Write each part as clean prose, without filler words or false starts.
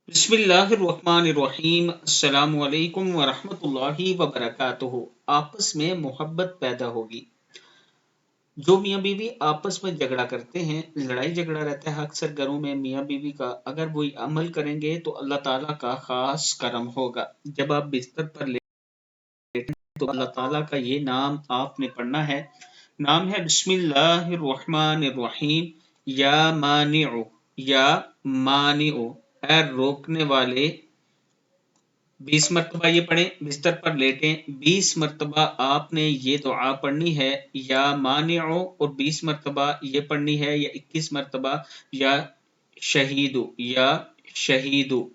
बिस्मिल्लाहिर्रहमानिर्रहीम। अस्सलाम वालेकुम वरहमतुल्लाहि वबरकातुहू। आपस में मोहब्बत पैदा होगी। जो मियाँ बीवी आपस में झगड़ा करते हैं, लड़ाई झगड़ा रहता है अक्सर घरों में मियाँ बीवी का, अगर वो अमल करेंगे तो अल्लाह ताला का खास करम होगा। जब आप बिस्तर पर लेटे तो अल्लाह ताला का ये नाम आपने पढ़ना है। नाम है बिस्मिल्लाहिर्रहमानिर्रहीम। या मानिउ, या मानिउ, ए रोकने वाले। 20 मरतबा ये पढ़ें, बिस्तर पर लेटें। 20 मरतबा आपने ये दुआ पढ़नी है, या मानिउ, और 20 मरतबा ये पढ़नी है, या 21 मरतबा या शहीदु, या शहीदु।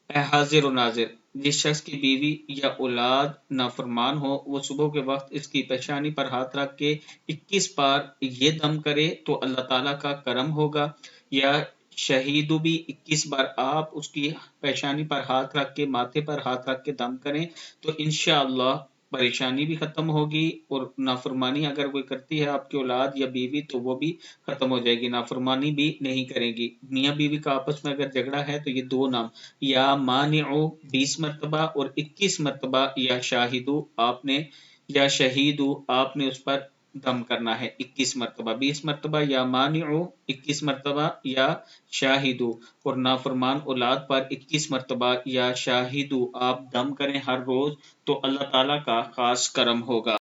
ए हाजिर और नाजिर, जिस शख्स की बीवी या औलाद नाफरमान हो, वो सुबह के वक्त इसकी पेशानी पर हाथ रख के 21 बार ये दम करे तो अल्लाह ताला का करम होगा। या शहीदु भी 21 बार आप उसकी पेशानी पर हाथ रख के, माथे पर हाथ रख के दम करें तो इंशाअल्लाह परेशानी भी खत्म होगी, और नाफरमानी अगर कोई करती है आपकी औलाद या बीवी तो वो भी खत्म हो जाएगी, नाफरमानी भी नहीं करेगी। मियाँ बीवी का आपस में अगर झगड़ा है तो ये दो नाम, या मानिउ 20 मरतबा और 21 मरतबा या शाहिदू आपने, या शहीदू आपने उस पर दम करना है 21 मरतबा। 20 मरतबा या मानिउ, 21 मरतबा या शाहिदू, और नाफरमान औलाद पर 21 मरतबा या शाहिदू आप दम करें हर रोज, तो अल्लाह ताला का खास करम होगा।